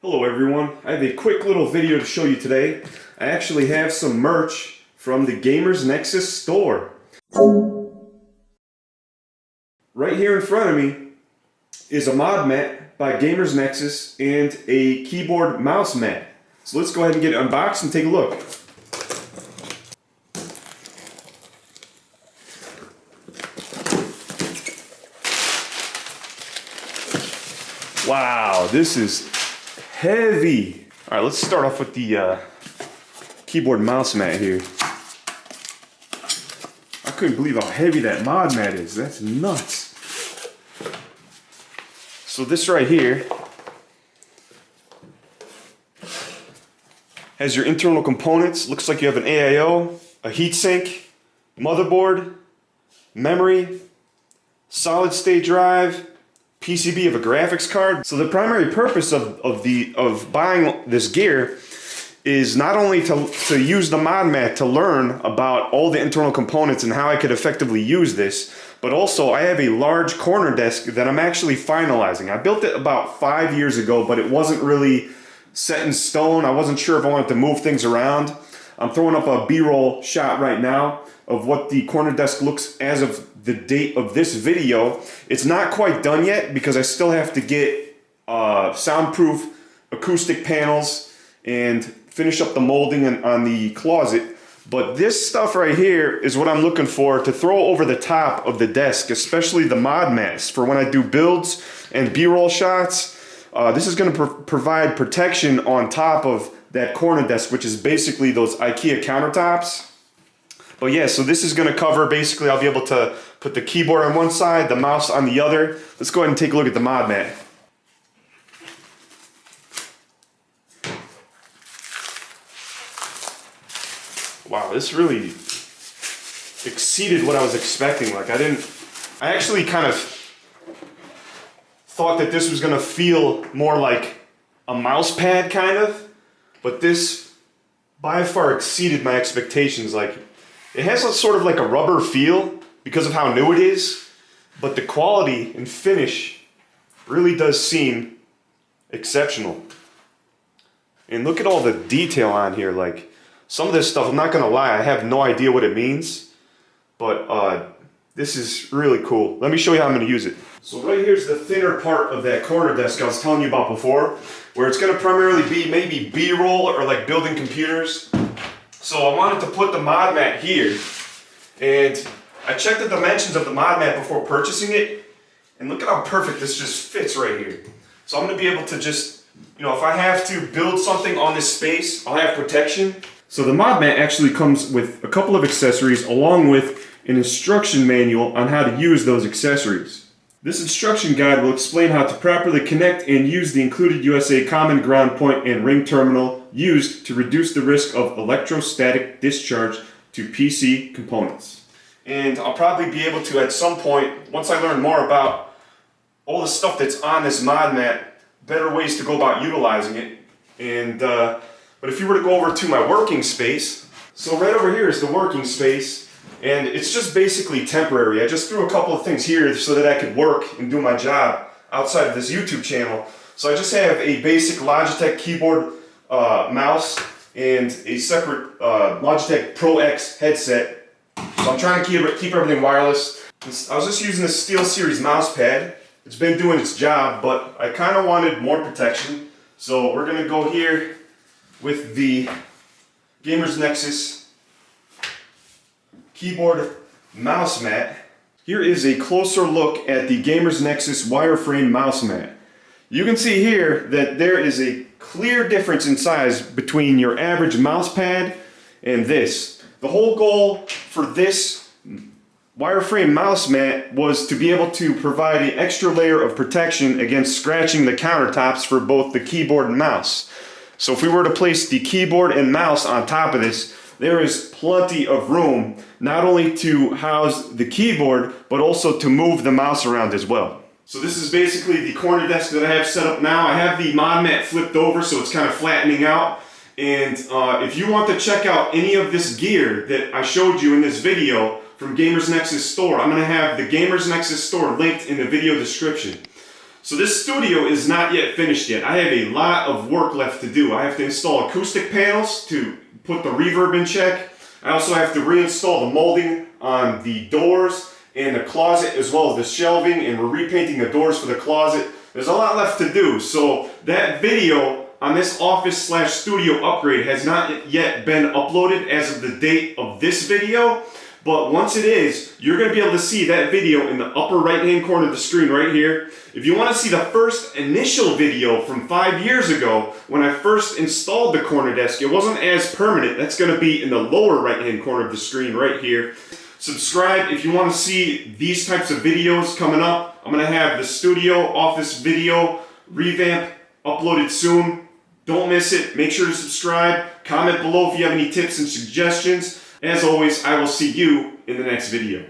Hello everyone, I have a quick little video to show you today. I actually have some merch from the Gamers Nexus store. Right here in front of me is a mod mat by Gamers Nexus and a keyboard mouse mat. So let's go ahead and get it unboxed and take a look. Wow, this is heavy. All right, let's start off with the keyboard mouse mat here. I couldn't believe how heavy that mod mat is. That's nuts. So this right here has your internal components. Looks like you have an AIO, a heatsink, motherboard, memory, solid state drive, PCB of a graphics card. So the primary purpose of buying this gear is not only to use the mod mat to learn about all the internal components and how I could effectively use this, but also I have a large corner desk that I'm actually finalizing. I built it about 5 years ago, but it wasn't really set in stone. I wasn't sure if I wanted to move things around. I'm throwing up a B-roll shot right now of what the corner desk looks as of the date of this video. It's not quite done yet because I still have to get soundproof acoustic panels and finish up the molding on the closet. But this stuff right here is what I'm looking for to throw over the top of the desk, especially the mod mats for when I do builds and B-roll shots. This is going to provide protection on top of that corner desk, which is basically those Ikea countertops. But yeah, so this is going to cover, basically I'll be able to put the keyboard on one side, the mouse on the other. Let's go ahead and take a look at the mod mat. Wow, this really exceeded what I was expecting. Like I actually kind of thought that this was going to feel more like a mouse pad kind of, but this by far exceeded my expectations. Like, it has a sort of like a rubber feel because of how new it is, but the quality and finish really does seem exceptional. And look at all the detail on here. Like, some of this stuff, I'm not gonna lie, I have no idea what it means, but this is really cool. Let me show you how I'm gonna use it. So right here's the thinner part of that corner desk I was telling you about before, where it's gonna primarily be maybe B-roll or like building computers. So I wanted to put the mod mat here, and I checked the dimensions of the mod mat before purchasing it, and look at how perfect this just fits right here. So I'm gonna be able to just, you know, if I have to build something on this space, I'll have protection. So the mod mat actually comes with a couple of accessories along with an instruction manual on how to use those accessories. This instruction guide will explain how to properly connect and use the included USA common ground point and ring terminal used to reduce the risk of electrostatic discharge to PC components. And I'll probably be able to, at some point, once I learn more about all the stuff that's on this mod mat, better ways to go about utilizing it. And but if you were to go over to my working space, so right over here is the working space, and it's just basically temporary. I just threw a couple of things here so that I could work and do my job outside of this YouTube channel. So I just have a basic Logitech keyboard, mouse, and a separate Logitech Pro X headset. So I'm trying to keep everything wireless. I was just using the SteelSeries mouse pad. It's been doing its job, but I kind of wanted more protection. So we're gonna go here with the Gamers Nexus keyboard mouse mat. Here is a closer look at the Gamers Nexus wireframe mouse mat. You can see here that there is a clear difference in size between your average mouse pad and this. The whole goal for this wireframe mouse mat was to be able to provide an extra layer of protection against scratching the countertops for both the keyboard and mouse. So if we were to place the keyboard and mouse on top of this, there is plenty of room not only to house the keyboard, but also to move the mouse around as well. So this is basically the corner desk that I have set up now. I have the mod mat flipped over so it's kind of flattening out. And if you want to check out any of this gear that I showed you in this video from Gamers Nexus store, I'm going to have the Gamers Nexus store linked in the video description. So this studio is not yet finished yet. I have a lot of work left to do. I have to install acoustic panels to put the reverb in check. I also have to reinstall the molding on the doors and the closet, as well as the shelving, and we're repainting the doors for the closet. There's a lot left to do. So that video on this office/studio upgrade has not yet been uploaded as of the date of this video, but once it is, you're going to be able to see that video in the upper right hand corner of the screen right here. If you want to see the first initial video from 5 years ago when I first installed the corner desk, it wasn't as permanent. That's going to be in the lower right hand corner of the screen right here. Subscribe if you want to see these types of videos coming up. I'm going to have the studio office video revamp uploaded soon. Don't miss it. Make sure to subscribe. Comment below if you have any tips and suggestions. As always, I will see you in the next video.